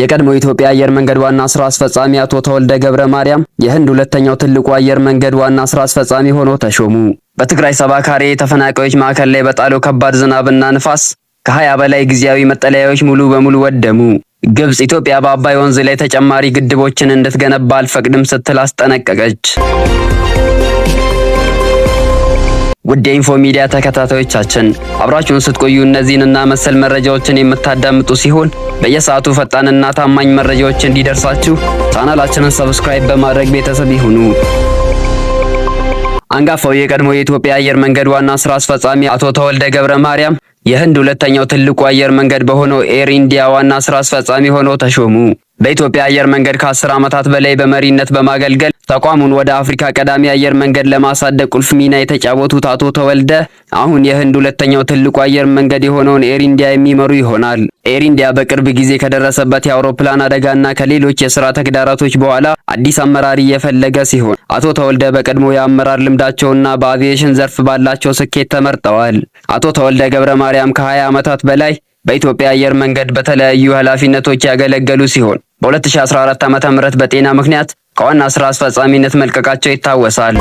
የቀድሞ ኢትዮጵያ አየር መንገድ ዋና ስራ አስፈጻሚ አቶ ተወልደ ገብረ ማርያም የህንድ ሁለተኛው ትልቁ አየር መንገድ ዋና ስራ አስፈጻሚ ሆነው ተሾሙ። በትግራይ ሰባ ካሬ ተፈናቃዮች ማዕከል ላይ በጣለው ከባድ ዝናብና ንፋስ ከ20 በላይ ጊዜያዊ መጠለያዎች ሙሉ በሙሉ ወደሙ። ግብጽ ኢትዮጵያ በአባይ ወንዝ ላይ ተጨማሪ ግድቦችን እንድትገነባ አልፈቅድም ስትል አስጠነቀቀች። ውድ የኢንፎ ሚዲያ ተከታታዮቻችን አብራችሁን ስትቆዩ እነዚህንና መሰል መረጃዎችን የምታዳምጡ ሲሆን በየሰዓቱ ፈጣንና ታማኝ መረጃዎች እንዲደርሳችሁ ቻናላችንን ሰብስክራይብ በማድረግ ቤተሰብ ይሁኑ። አንጋፋው የቀድሞ የኢትዮጵያ አየር መንገድ ዋና ስራ አስፈጻሚ አቶ ተወልደ ገብረ ማርያም የህንድ ሁለተኛው ትልቁ አየር መንገድ በሆነው ኤር ኢንዲያ ዋና ስራ አስፈጻሚ ሆነው ተሾሙ። በኢትዮጵያ አየር መንገድ ከ10 ዓመታት በላይ በመሪነት በማገልገል ተቋሙን ወደ አፍሪካ ቀዳሚ አየር መንገድ ለማሳደግ ቁልፍ ሚና የተጫወቱት አቶ ተወልደ አሁን የህንድ ሁለተኛው ትልቁ አየር መንገድ የሆነውን ኤር ኢንዲያ የሚመሩ ይሆናል። ኤር ኢንዲያ በቅርብ ጊዜ ከደረሰበት የአውሮፕላን አደጋና ከሌሎች የሥራ ተግዳሮቶች በኋላ አዲስ አመራር እየፈለገ ሲሆን አቶ ተወልደ በቀድሞ የአመራር ልምዳቸውና በአቪዬሽን ዘርፍ ባላቸው ስኬት ተመርጠዋል። አቶ ተወልደ ገብረ ማርያም ከ20 ዓመታት በላይ በኢትዮጵያ አየር መንገድ በተለያዩ ኃላፊነቶች ያገለገሉ ሲሆን በ2014 ዓ.ም በጤና ምክንያት ከዋና ስራ አስፈጻሚነት መልቀቃቸው ይታወሳል።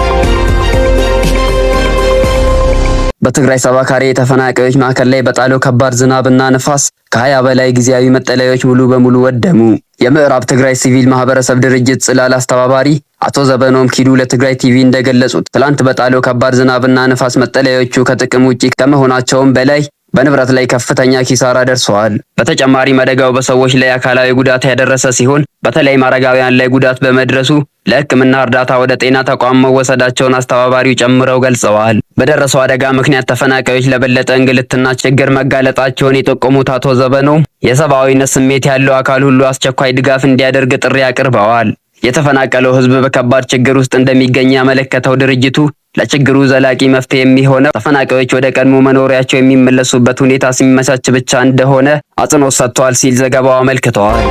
በትግራይ ሰባ ካሬ ተፈናቃዮች ማዕከል ላይ በጣለው ከባድ ዝናብና ንፋስ ከ20 በላይ ጊዜያዊ መጠለያዎች ሙሉ በሙሉ ወደሙ። የምዕራብ ትግራይ ሲቪል ማህበረሰብ ድርጅት ጽላል አስተባባሪ አቶ ዘበኖም ኪዱ ለትግራይ ቲቪ እንደገለጹት ትላንት በጣለው ከባድ ዝናብና ንፋስ መጠለያዎቹ ከጥቅም ውጪ ከመሆናቸውም በላይ በንብረት ላይ ከፍተኛ ኪሳራ ደርሰዋል። በተጨማሪም አደጋው በሰዎች ላይ አካላዊ ጉዳት ያደረሰ ሲሆን በተለይም አረጋውያን ላይ ጉዳት በመድረሱ ለሕክምና እርዳታ ወደ ጤና ተቋም መወሰዳቸውን አስተባባሪው ጨምረው ገልጸዋል። በደረሰው አደጋ ምክንያት ተፈናቃዮች ለበለጠ እንግልትና ችግር መጋለጣቸውን የጠቆሙት አቶ ዘበኖ የሰብአዊነት ስሜት ያለው አካል ሁሉ አስቸኳይ ድጋፍ እንዲያደርግ ጥሪ አቅርበዋል። የተፈናቀለው ሕዝብ በከባድ ችግር ውስጥ እንደሚገኝ ያመለከተው ድርጅቱ ለችግሩ ዘላቂ መፍትሄ የሚሆነው ተፈናቃዮች ወደ ቀድሞ መኖሪያቸው የሚመለሱበት ሁኔታ ሲመቻች ብቻ እንደሆነ አጽንኦት ሰጥቷል ሲል ዘገባው አመልክተዋል።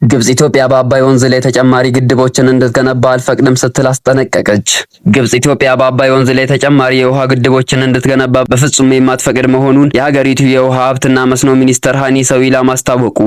ግብጽ ኢትዮጵያ በአባይ ወንዝ ላይ ተጨማሪ ግድቦችን እንድትገነባ አልፈቅድም ስትል አስጠነቀቀች። ግብጽ ኢትዮጵያ በአባይ ወንዝ ላይ ተጨማሪ የውሃ ግድቦችን እንድትገነባ በፍጹም የማትፈቅድ መሆኑን የሀገሪቱ የውሃ ሀብትና መስኖ ሚኒስተር ሃኒ ሰዊላም አስታወቁ።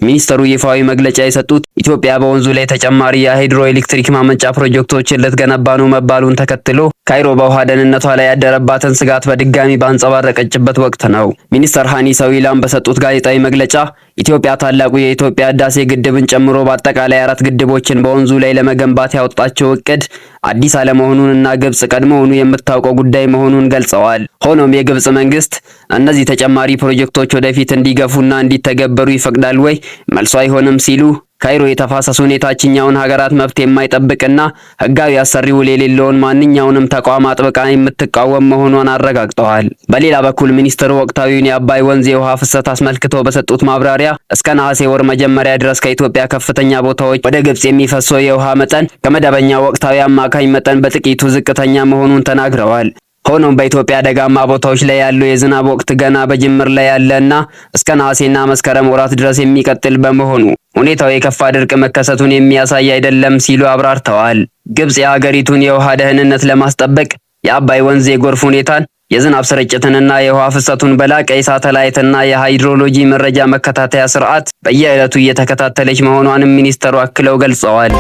ሚኒስተሩ ይፋዊ መግለጫ የሰጡት ኢትዮጵያ በወንዙ ላይ ተጨማሪ የሃይድሮ ኤሌክትሪክ ማመንጫ ፕሮጀክቶችን ልትገነባ ነው መባሉን ተከትሎ ካይሮ በውሃ ደህንነቷ ላይ ያደረባትን ስጋት በድጋሚ ባንጸባረቀችበት ወቅት ነው። ሚኒስተር ሃኒ ሰዊላም በሰጡት ጋዜጣዊ መግለጫ ኢትዮጵያ ታላቁ የኢትዮጵያ ህዳሴ ግድብን ጨምሮ በአጠቃላይ 4 ግድቦችን በወንዙ ላይ ለመገንባት ያወጣቸው እቅድ አዲስ አለመሆኑንና ግብጽ ቀድሞውኑ የምታውቀው ጉዳይ መሆኑን ገልጸዋል። ሆኖም የግብጽ መንግስት እነዚህ ተጨማሪ ፕሮጀክቶች ወደፊት እንዲገፉና እንዲተገበሩ ይፈቅዳል ወይ? መልሱ አይሆንም ሲሉ ካይሮ የተፋሰሱን የታችኛውን ሀገራት መብት የማይጠብቅና ህጋዊ አሰሪ ውል የሌለውን ማንኛውንም ተቋም አጥብቃ የምትቃወም መሆኗን አረጋግጠዋል። በሌላ በኩል ሚኒስትሩ ወቅታዊውን የአባይ ወንዝ የውሃ ፍሰት አስመልክቶ በሰጡት ማብራሪያ እስከ ነሐሴ ወር መጀመሪያ ድረስ ከኢትዮጵያ ከፍተኛ ቦታዎች ወደ ግብጽ የሚፈሰው የውሃ መጠን ከመደበኛ ወቅታዊ አማካኝ መጠን በጥቂቱ ዝቅተኛ መሆኑን ተናግረዋል። ሆኖም በኢትዮጵያ ደጋማ ቦታዎች ላይ ያለው የዝናብ ወቅት ገና በጅምር ላይ ያለና እስከ ነሐሴና መስከረም ወራት ድረስ የሚቀጥል በመሆኑ ሁኔታው የከፋ ድርቅ መከሰቱን የሚያሳይ አይደለም ሲሉ አብራርተዋል። ግብጽ የሀገሪቱን የውሃ ደህንነት ለማስጠበቅ የአባይ ወንዝ የጎርፍ ሁኔታን፣ የዝናብ ስርጭትንና የውሃ ፍሰቱን በላቀ የሳተላይትና የሃይድሮሎጂ መረጃ መከታተያ ስርዓት በየዕለቱ እየተከታተለች መሆኗንም ሚኒስተሩ አክለው ገልጸዋል።